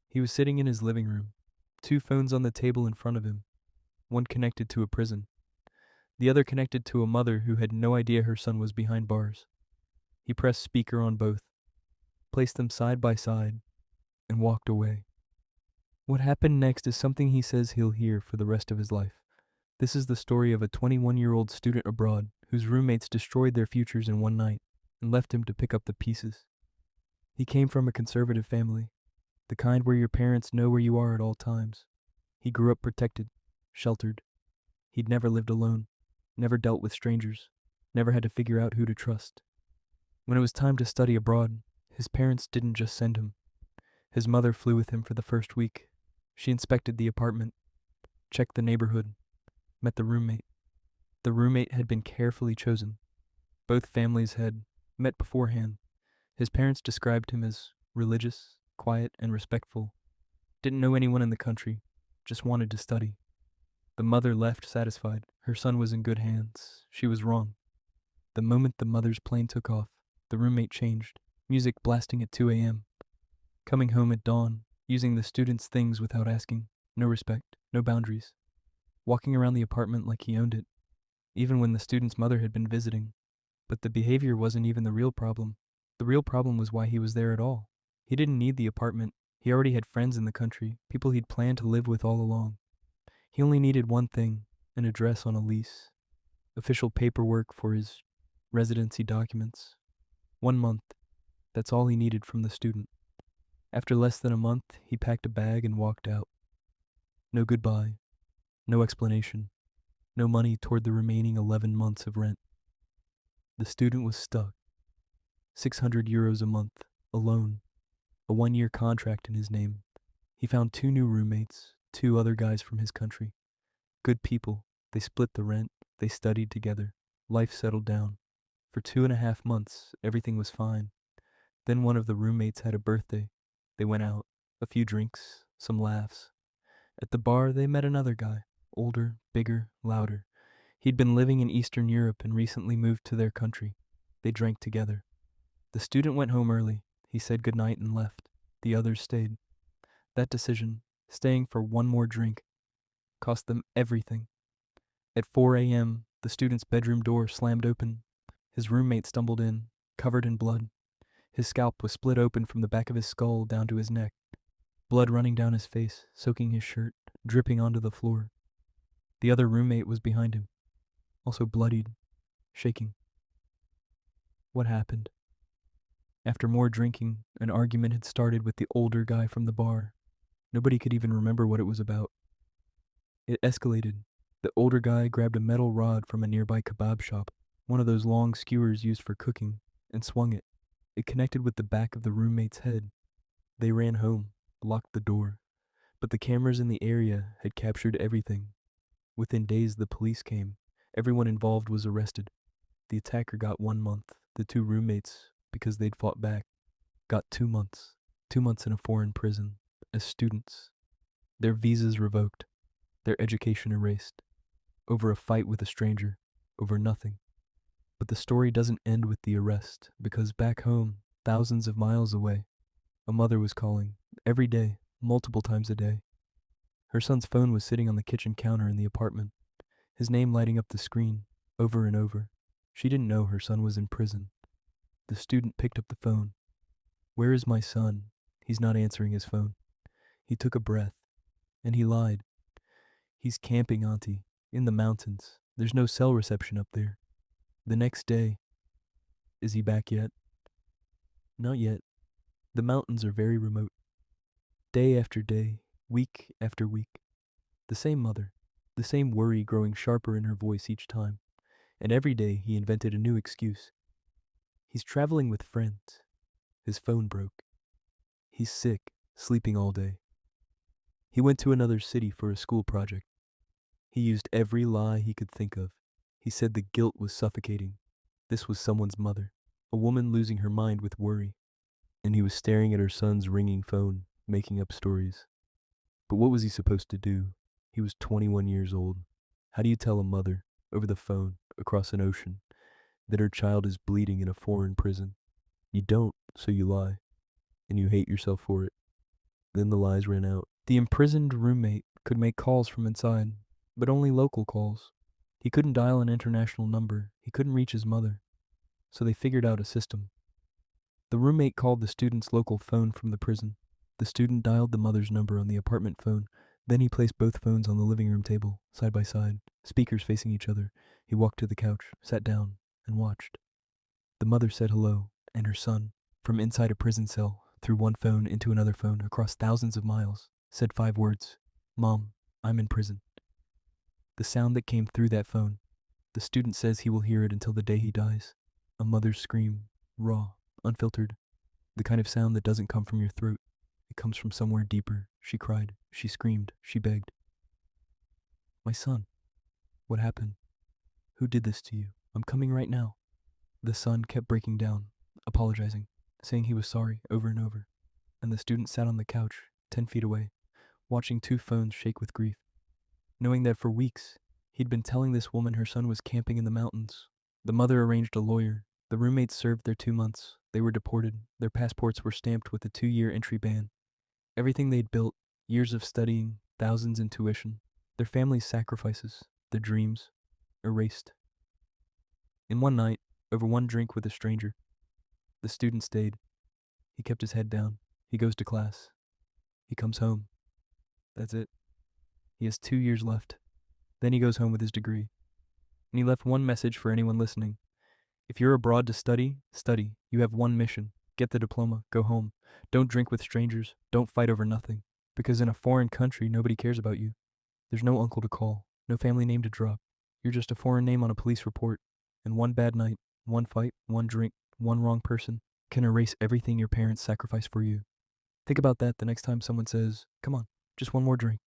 He was sitting in his living room, two phones on the table in front of him, one connected to a prison, the other connected to a mother who had no idea her son was behind bars. He pressed speaker on both, placed them side by side, and walked away. What happened next is something he says he'll hear for the rest of his life. This is the story of a 21-year-old student abroad whose roommates destroyed their futures in one night and left him to pick up the pieces. He came from a conservative family, the kind where your parents know where you are at all times. He grew up protected, sheltered. He'd never lived alone, never dealt with strangers, never had to figure out who to trust. When it was time to study abroad, his parents didn't just send him. His mother flew with him for the first week. She inspected the apartment, checked the neighborhood, met the roommate. The roommate had been carefully chosen. Both families had met beforehand. His parents described him as religious, quiet, and respectful. Didn't know anyone in the country, just wanted to study. The mother left satisfied. Her son was in good hands. She was wrong. The moment the mother's plane took off, the roommate changed, music blasting at 2 a.m. Coming home at dawn, using the student's things without asking, no respect, no boundaries. Walking around the apartment like he owned it, even when the student's mother had been visiting. But the behavior wasn't even the real problem. The real problem was why he was there at all. He didn't need the apartment. He already had friends in the country, people he'd planned to live with all along. He only needed one thing, an address on a lease, official paperwork for his residency documents. 1 month, that's all he needed from the student. After less than a month, he packed a bag and walked out. No goodbye, no explanation, no money toward the remaining 11 months of rent. The student was stuck. 600 euros a month, alone, a 1-year contract in his name. He found 2 new roommates, 2 other guys from his country. Good people. They split the rent, they studied together. Life settled down. For 2.5 months, everything was fine. Then one of the roommates had a birthday. They went out, a few drinks, some laughs. At the bar, they met another guy, older, bigger, louder. He'd been living in Eastern Europe and recently moved to their country. They drank together. The student went home early. He said goodnight and left. The others stayed. That decision, staying for one more drink, cost them everything. At 4 a.m., the student's bedroom door slammed open. His roommate stumbled in, covered in blood. His scalp was split open from the back of his skull down to his neck. Blood running down his face, soaking his shirt, dripping onto the floor. The other roommate was behind him, also bloodied, shaking. What happened? After more drinking, an argument had started with the older guy from the bar. Nobody could even remember what it was about. It escalated. The older guy grabbed a metal rod from a nearby kebab shop, one of those long skewers used for cooking, and swung it. It connected with the back of the roommate's head. They ran home, locked the door, but the cameras in the area had captured everything. Within days, the police came. Everyone involved was arrested. The attacker got 1 month. The 2 roommates, because they'd fought back, got 2 months. 2 months in a foreign prison, as students. Their visas revoked, their education erased, over a fight with a stranger, over nothing. But the story doesn't end with the arrest, because back home, thousands of miles away, a mother was calling, every day, multiple times a day. Her son's phone was sitting on the kitchen counter in the apartment, his name lighting up the screen, over and over. She didn't know her son was in prison. The student picked up the phone. "Where is my son? He's not answering his phone." He took a breath, and he lied. "He's camping, Auntie, in the mountains. There's no cell reception up there." The next day, "Is he back yet?" "Not yet. The mountains are very remote." Day after day, week after week. The same mother, the same worry growing sharper in her voice each time. And every day he invented a new excuse. He's traveling with friends. His phone broke. He's sick, sleeping all day. He went to another city for a school project. He used every lie he could think of. He said the guilt was suffocating. This was someone's mother, a woman losing her mind with worry. And he was staring at her son's ringing phone, making up stories. But what was he supposed to do? He was 21 years old. How do you tell a mother, over the phone, across an ocean, that her child is bleeding in a foreign prison? You don't, so you lie. And you hate yourself for it. Then the lies ran out. The imprisoned roommate could make calls from inside, but only local calls. He couldn't dial an international number. He couldn't reach his mother. So they figured out a system. The roommate called the student's local phone from the prison. The student dialed the mother's number on the apartment phone. Then he placed both phones on the living room table, side by side, speakers facing each other. He walked to the couch, sat down, and watched. The mother said hello, and her son, from inside a prison cell, through one phone into another phone across thousands of miles, said 5 words: "Mom, I'm in prison." The sound that came through that phone, the student says he will hear it until the day he dies. A mother's scream, raw, unfiltered, the kind of sound that doesn't come from your throat. It comes from somewhere deeper. She cried, she screamed, she begged. "My son, what happened? Who did this to you? I'm coming right now." The son kept breaking down, apologizing, saying he was sorry over and over, and the student sat on the couch, 10 feet away, watching 2 phones shake with grief, knowing that for weeks he'd been telling this woman her son was camping in the mountains. The mother arranged a lawyer. The roommates served their 2 months. They were deported. Their passports were stamped with a 2-year entry ban. Everything they'd built, years of studying, thousands in tuition, their family's sacrifices, their dreams, erased. In one night, over one drink with a stranger, the student stayed. He kept his head down. He goes to class. He comes home. That's it. He has 2 years left. Then he goes home with his degree. And he left one message for anyone listening. If you're abroad to study, study. You have one mission. Get the diploma. Go home. Don't drink with strangers. Don't fight over nothing. Because in a foreign country, nobody cares about you. There's no uncle to call. No family name to drop. You're just a foreign name on a police report. And one bad night, one fight, one drink, one wrong person can erase everything your parents sacrificed for you. Think about that the next time someone says, "Come on, just one more drink."